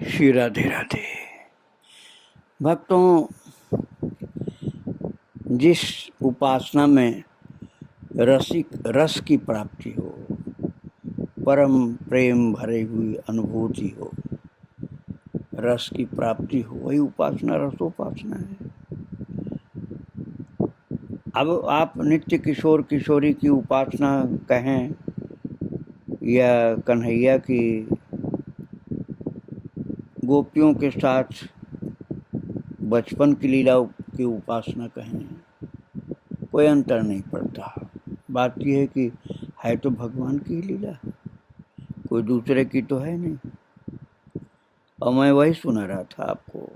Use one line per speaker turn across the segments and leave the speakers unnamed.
श्री राधे राधे। भक्तों, जिस उपासना में रस की प्राप्ति हो, परम प्रेम भरी हुई अनुभूति हो, रस की प्राप्ति हो, वही उपासना रसोपासना है। अब आप नित्य किशोर किशोरी की उपासना कहें या कन्हैया की गोपियों के साथ बचपन की लीला की उपासना कहें, कोई अंतर नहीं पड़ता। बात यह है कि है तो भगवान की लीला, कोई दूसरे की तो है नहीं। और मैं वही सुना रहा था आपको,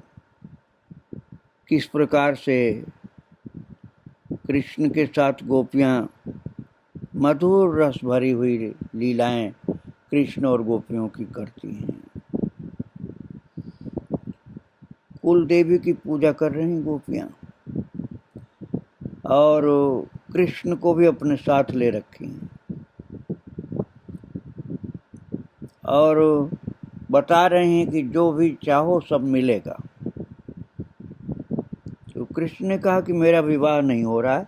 किस प्रकार से कृष्ण के साथ गोपियां मधुर रस भरी हुई लीलाएं कृष्ण और गोपियों की करती हैं। कुल देवी की पूजा कर रही गोपियां और कृष्ण को भी अपने साथ ले रखी हैं और बता रहे हैं कि जो भी चाहो सब मिलेगा। तो कृष्ण ने कहा कि मेरा विवाह नहीं हो रहा है,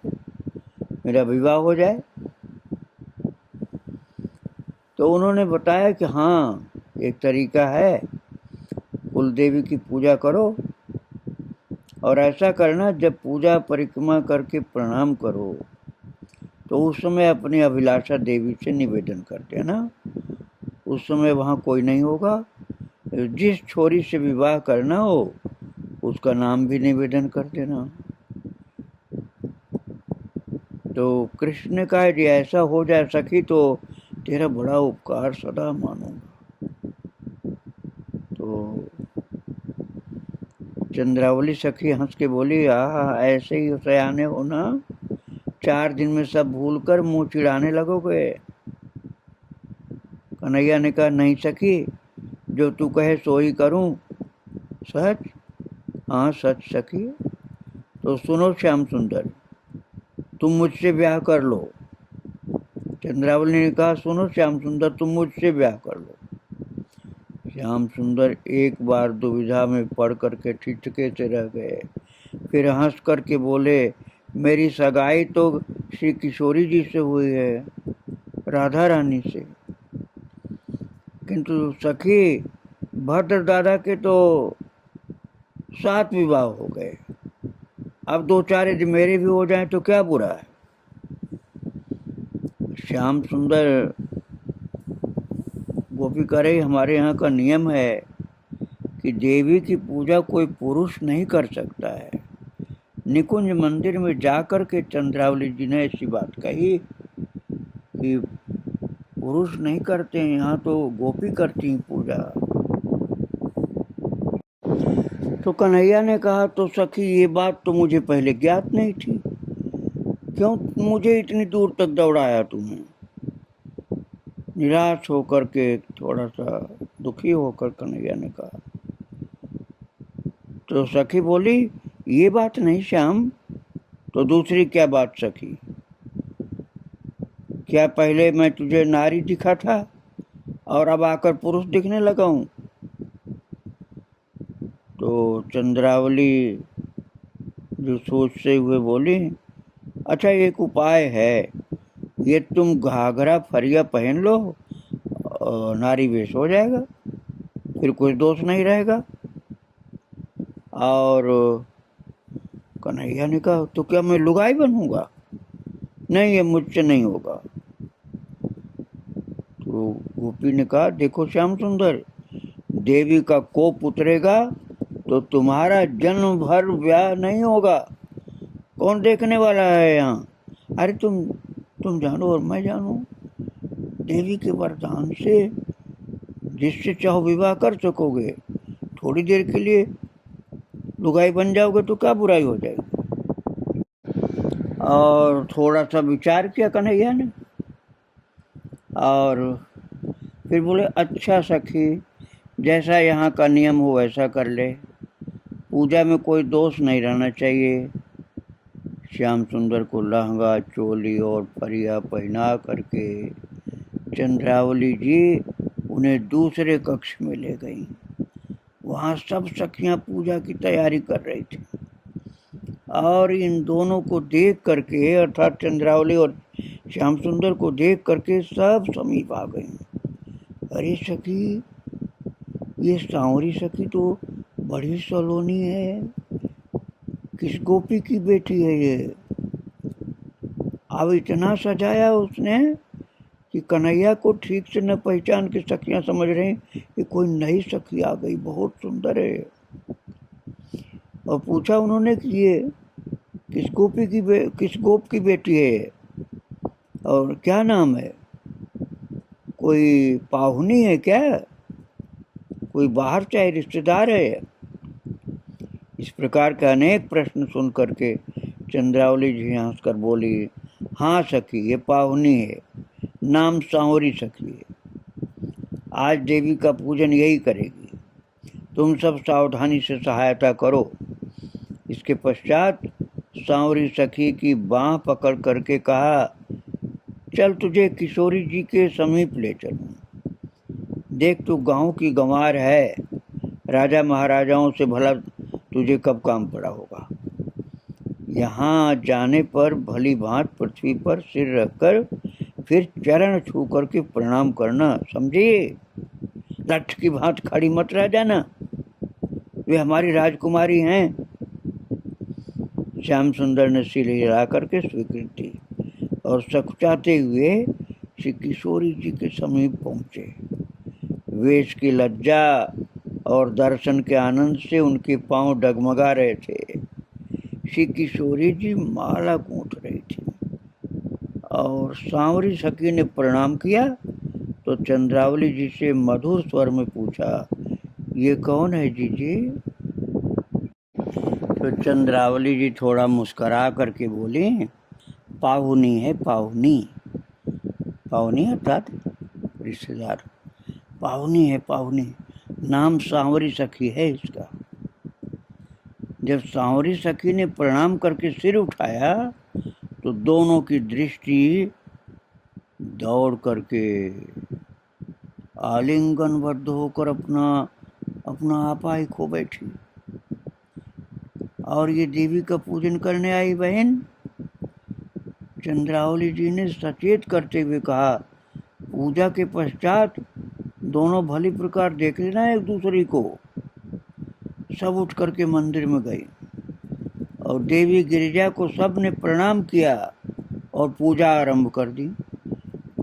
मेरा विवाह हो जाए। तो उन्होंने बताया कि हाँ, एक तरीका है, कुल देवी की पूजा करो और ऐसा करना, जब पूजा परिक्रमा करके प्रणाम करो तो उस समय अपनी अभिलाषा देवी से निवेदन कर देना। उस समय वहाँ कोई नहीं होगा, जिस छोरी से विवाह करना हो उसका नाम भी निवेदन कर देना। तो कृष्ण ने कहा कि ऐसा हो जाए सखी तो तेरा बड़ा उपकार सदा मानूंगा। तो चंद्रावली सखी हंस के बोली, आहा, ऐसे ही सयाने हो ना, 4 दिन में सब भूलकर मुंह चिढ़ाने लगोगे। कन्हैया ने कहा, नहीं सखी, जो तू कहे सो ही करूं। सच? हाँ सच सखी। तो सुनो श्याम सुंदर, तुम मुझसे ब्याह कर लो। चंद्रावली ने कहा, सुनो श्याम सुंदर, तुम मुझसे ब्याह कर लो। श्याम सुंदर एक बार दुविधा में पड़ करके ठिठके से रह गए, फिर हंस करके बोले, मेरी सगाई तो श्री किशोरी जी से हुई है, राधा रानी से, किंतु सखी भद्र दादा के तो 7 विवाह हो गए, अब 2-4 यदि मेरे भी हो जाएं तो क्या बुरा है। श्याम सुंदर गोपी करे, हमारे यहाँ का नियम है कि देवी की पूजा कोई पुरुष नहीं कर सकता है। निकुंज मंदिर में जाकर के चंद्रावली जी ने ऐसी बात कही कि पुरुष नहीं करते हैं, यहाँ तो गोपी करती हैं पूजा। तो कन्हैया ने कहा, तो सखी ये बात तो मुझे पहले ज्ञात नहीं थी, क्यों मुझे इतनी दूर तक दौड़ाया तुमने। निराश होकर के, थोड़ा सा दुखी होकर कन्हैया ने कहा। तो सखी बोली, ये बात नहीं श्याम, तो दूसरी क्या बात सखी? क्या पहले मैं तुझे नारी दिखा था और अब आकर पुरुष दिखने लगा हूं? तो चंद्रावली जो सोचते हुए बोली, अच्छा एक उपाय है, ये तुम घाघरा फरिया पहन लो और नारी वेश हो जाएगा, फिर कोई दोष नहीं रहेगा। और कन्हैया ने कहा, तो क्या मैं लुगाई बनूंगा? नहीं, ये मुझसे नहीं होगा। तो गोपी ने कहा, देखो श्याम सुंदर, देवी का कोप उतरेगा तो तुम्हारा जन्म भर ब्याह नहीं होगा। कौन देखने वाला है यहाँ? अरे तुम जानो और मैं जानू, देवी के वरदान से जिससे चाहो विवाह कर सकोगे, थोड़ी देर के लिए लुगाई बन जाओगे तो क्या बुराई हो जाएगी। और थोड़ा सा विचार किया कन्हैया ने और फिर बोले, अच्छा सखी, जैसा यहाँ का नियम हो वैसा कर ले, पूजा में कोई दोष नहीं रहना चाहिए। श्याम सुंदर को लहंगा चोली और फरिया पहना करके चंद्रावली जी उन्हें दूसरे कक्ष में ले गई वहाँ सब सखियां पूजा की तैयारी कर रही थी और इन दोनों को देख करके, अर्थात चंद्रावली और श्याम सुंदर को देख करके सब समीप आ गई। अरे सखी, ये सांवरी सखी तो बड़ी सलोनी है, किस गोपी की बेटी है ये? अब इतना सजाया उसने कि कन्हैया को ठीक से न पहचान के सखियां समझ रही कि कोई नई सखी आ गई, बहुत सुंदर है। और पूछा उन्होंने कि ये किस गोप की बेटी है और क्या नाम है? कोई पाहुनी है क्या? कोई बाहर चाहे रिश्तेदार है? इस प्रकार के अनेक प्रश्न सुन करके चंद्रावली जी हंसकर बोली, हाँ सखी, ये पाहुनी है, नाम सांवरी सखी है। आज देवी का पूजन यही करेगी, तुम सब सावधानी से सहायता करो। इसके पश्चात सांवरी सखी की बाँह पकड़ करके कहा, चल तुझे किशोरी जी के समीप ले चलूं। देख, तू गांव की गंवार है, राजा महाराजाओं से भला तुझे कब काम पड़ा होगा। यहाँ जाने पर भली भांत पृथ्वी पर सिर रखकर फिर चरण छू करके प्रणाम करना, समझे? लठ की भांत खड़ी मत रह जाना, वे हमारी राजकुमारी हैं। श्याम सुंदर ने सिर हिला करके स्वीकृति और सकुचाते हुए श्री किशोरी जी के समीप पहुंचे। वेश की लज्जा और दर्शन के आनंद से उनके पांव डगमगा रहे थे। श्री किशोरी जी माला गूंथ रही थी और सांवरी सखी ने प्रणाम किया तो चंद्रावली जी से मधुर स्वर में पूछा, ये कौन है जीजी? तो चंद्रावली जी थोड़ा मुस्करा करके बोली, पाहुनी है, पाहुनी। पाहुनी अर्थात रिश्तेदार। पाहुनी है, पाहुनी। नाम सांवरी सखी है इसका। जब सांवरी सखी ने प्रणाम करके सिर उठाया तो दोनों की दृष्टि दौड़ करके आलिंगनबद्ध होकर अपना आपा ही खो बैठी। और ये देवी का पूजन करने आई बहन? चंद्रावली जी ने सचेत करते हुए कहा, पूजा के पश्चात दोनों भली प्रकार देख लेना एक दूसरे को। सब उठ करके मंदिर में गई और देवी गिरिजा को सब ने प्रणाम किया और पूजा आरंभ कर दी।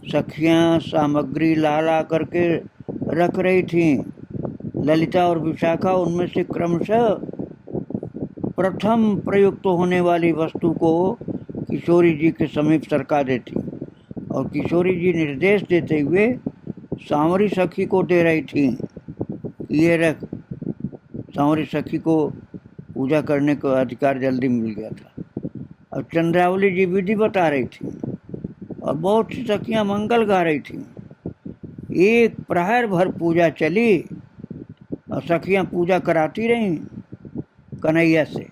सखियां सामग्री ला करके रख रही थीं। ललिता और विशाखा उनमें से क्रमशः प्रथम प्रयुक्त होने वाली वस्तु को किशोरी जी के समीप सरका देती और किशोरी जी निर्देश देते हुए सांवरी सखी को दे रही थी, ये रख। सांवरी सखी को पूजा करने का अधिकार जल्दी मिल गया था और चंद्रावली जी विधि बता रही थी और बहुत सी सखियां मंगल गा रही थी। एक प्रहर भर पूजा चली और सखियां पूजा कराती रहीं कन्हैया से।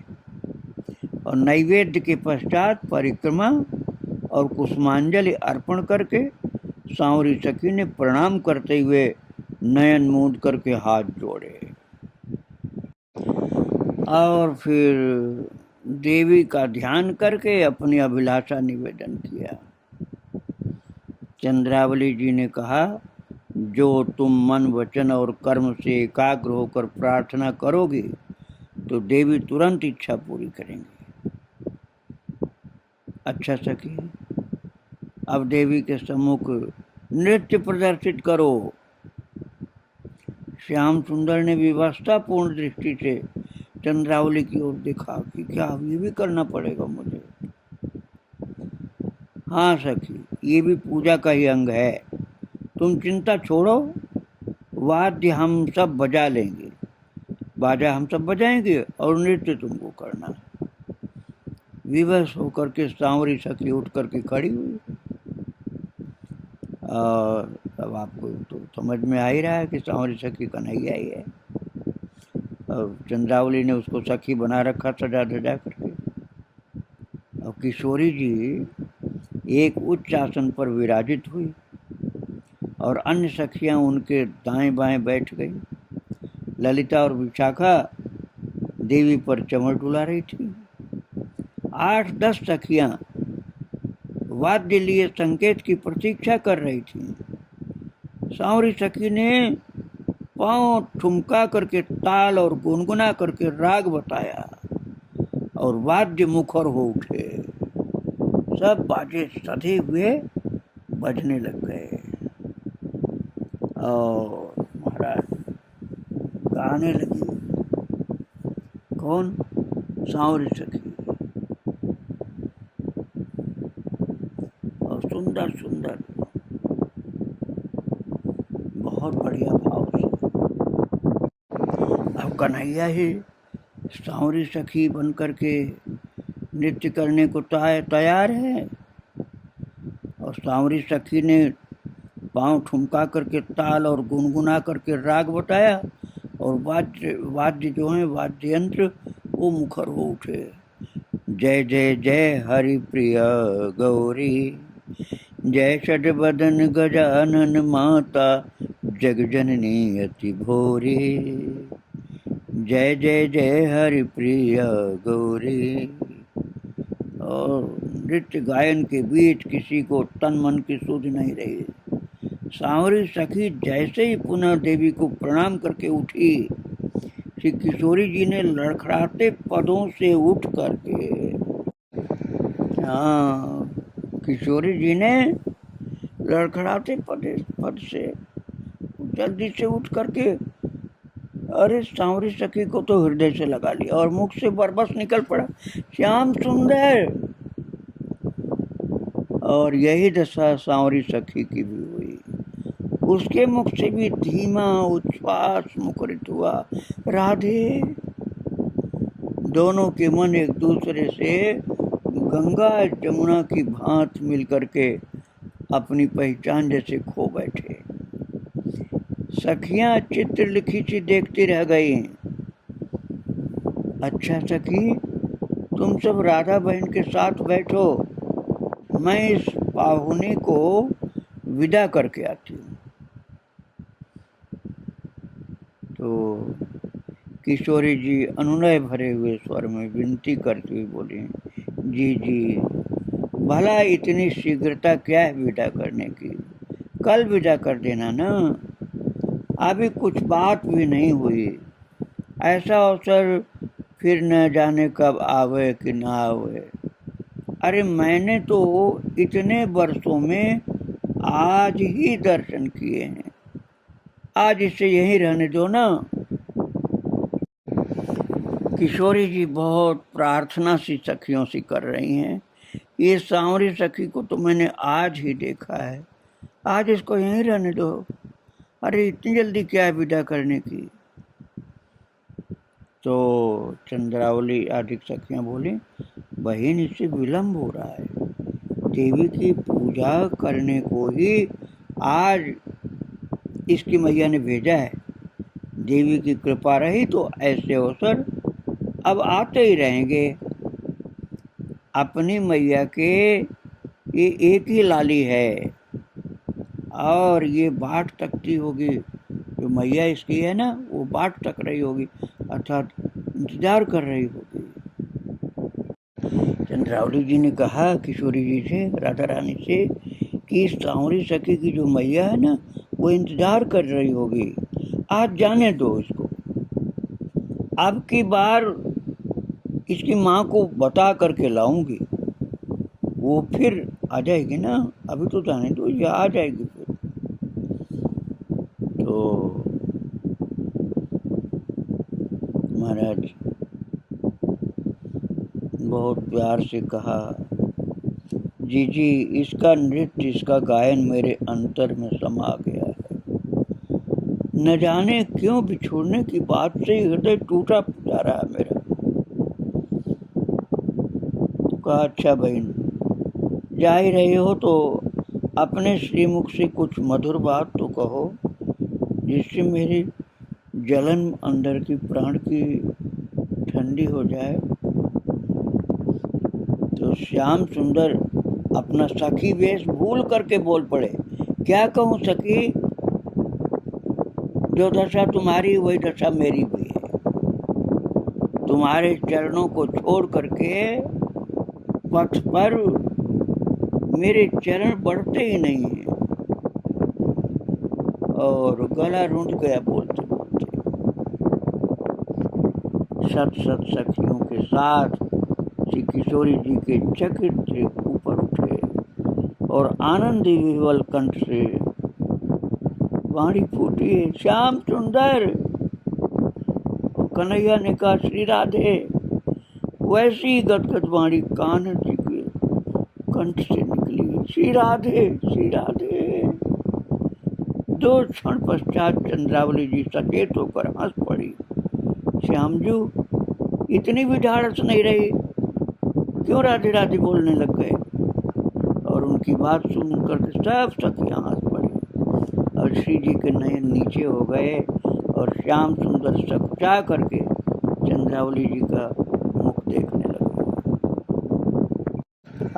और नैवेद्य के पश्चात परिक्रमा और कुसुमांजलि अर्पण करके सांवरी सखी ने प्रणाम करते हुए नयन मूंद करके हाथ जोड़े और फिर देवी का ध्यान करके अपनी अभिलाषा निवेदन किया। चंद्रावली जी ने कहा, जो तुम मन वचन और कर्म से एकाग्र होकर प्रार्थना करोगे तो देवी तुरंत इच्छा पूरी करेंगी। अच्छा सखी, अब देवी के सम्मुख नृत्य प्रदर्शित करो। श्याम सुंदर ने विवशतापूर्ण दृष्टि से चंद्रावली की ओर देखा कि क्या ये भी करना पड़ेगा मुझे? हाँ सखी, ये भी पूजा का ही अंग है। तुम चिंता छोड़ो, वाद्य हम सब बजा लेंगे, बाजा हम सब बजाएंगे और नृत्य तुमको करना। विवश होकर के सांवरी सखी उठ करके खड़ी हुई और अब आपको तो समझ में आ ही रहा है कि सांवरी सखी कन्हैया ही है। और चंद्रावली ने उसको सखी बना रखा सजा धजा करके। और किशोरी जी एक उच्च आसन पर विराजित हुई और अन्य सखियां उनके दाएं बाएं बैठ गई। ललिता और विशाखा देवी पर चमड़ डुला रही थी। 8-10 सखियां वाद्य लिए संकेत की प्रतीक्षा कर रही थी। सांवरी सखी ने पांव ठुमका करके ताल और गुनगुना करके राग बताया और वाद्य मुखर हो उठे। सब बाजे सधे हुए बजने लग गए और महाराज गाने लगी। कौन? सांवरी सखी। और सुंदर सुंदर बहुत बढ़िया भाव से। अब कन्हैया ही सांवरी सखी बन करके नृत्य करने को तैयार है और सांवरी सखी ने पांव ठुमका करके ताल और गुनगुना करके राग बताया और वाद्य जो है वाद्य यंत्र वो मुखर हो उठे। जय जय जय हरि प्रिय गौरी, जय षड्वदन गजानन माता, जगजननी अति भोरी। जय जय जय हरि प्रिय गौरी। और नृत्य गायन के बीच किसी को तन मन की सुध नहीं रही। सांवरी सखी जैसे ही पुनः देवी को प्रणाम करके उठी, श्री किशोरी जी ने लड़खड़ाते पदों से उठ करके, हाँ, किशोरी जी ने लड़खड़ाते पद से जल्दी से उठ करके अरे सांवरी सखी को तो हृदय से लगा लिया और मुख से बरबस निकल पड़ा, श्याम सुंदर। और यही दशा सांवरी सखी की भी हुई। उसके मुख से भी धीमा उच्छ्वास मुखरित हुआ, राधे। दोनों के मन एक दूसरे से गंगा जमुना की भांत मिल करके अपनी पहचान जैसे खो बैठे। सखियां चित्र लिखी सी देखती रह गई। अच्छा सखी, तुम सब राधा बहन के साथ बैठो, मैं इस पाहुनी को विदा करके आती हूँ। तो किशोरी जी अनुनय भरे हुए स्वर में विनती करती हुई बोली, जी जी, भला इतनी शीघ्रता क्या है विदा करने की? कल विदा कर देना ना, अभी कुछ बात भी नहीं हुई। ऐसा अवसर फिर न जाने कब आवे कि ना आवे। अरे मैंने तो इतने वर्षों में आज ही दर्शन किए हैं, आज इसे यहीं रहने दो ना। किशोरी जी बहुत प्रार्थना सी सखियों से कर रही हैं, ये सांवरी सखी को तो मैंने आज ही देखा है, आज इसको यहीं रहने दो। अरे इतनी जल्दी क्या है विदा करने की? तो चंद्रावली आदि सखियां बोली, बहन इससे विलंब हो रहा है, देवी की पूजा करने को ही आज इसकी मैया ने भेजा है। देवी की कृपा रही तो ऐसे अवसर अब आते ही रहेंगे। अपनी मैया के ये एक ही लाली है और ये बाट तकती होगी, जो मैया इसकी है ना वो बाट तक रही होगी, अर्थात इंतजार कर रही होगी। चंद्रावली जी ने कहा किशोरी जी से, राधा रानी से, कि सांवरी सखी की जो मैया है ना वो इंतजार कर रही होगी, आज जाने दो इसको। अब की बार इसकी माँ को बता करके लाऊंगी, वो फिर आ जाएगी ना, अभी तो जाने दो, ये आ जाएगी फिर। तो महाराज बहुत प्यार से कहा, जी जी, इसका नृत्य इसका गायन मेरे अंतर में समा गया है। न जाने क्यों बिछोड़ने की बात से हृदय टूटा जा रहा है मेरा। कहा, अच्छा बहन, जा ही रहे हो तो अपने श्रीमुख से कुछ मधुर बात तो कहो, जिससे मेरी जलन अंदर की प्राण की ठंडी हो जाए। तो श्याम सुंदर अपना सखी वेश भूल करके बोल पड़े, क्या कहूँ सखी, जो दशा तुम्हारी वही दशा मेरी भी है। तुम्हारे चरणों को छोड़ करके पथ पर मेरे चरण बढ़ते ही नहीं है। और गला रूंध गया बोलते बोलते। सत सत सखियों के साथ श्री किशोरी जी के चकित से ऊपर उठे और आनंदी विह्वल कंठ से वाणी फूटी, श्याम सुंदर। कन्हैया ने कहा, श्री राधे। वैसी गदगद वाणी कान्हा जी के कंठ से निकली, श्री राधे श्री राधे। 2 क्षण पश्चात चंद्रावली जी सचेत होकर हंस पड़ी। श्यामजू इतनी भी ढाढ़स नहीं रही, क्यों राधे राधे बोलने लग गए? और उनकी बात सुनकर सब सखियां हंस पड़ी और श्री जी के नयन नीचे हो गए और श्याम सुंदर सकचा करके चंद्रावली जी का मुख देखने लगे।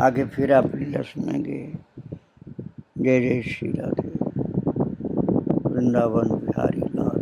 आगे फिर आप लीला सुनेंगे। जय जय श्री राधे। वृंदावन बिहारी लाल।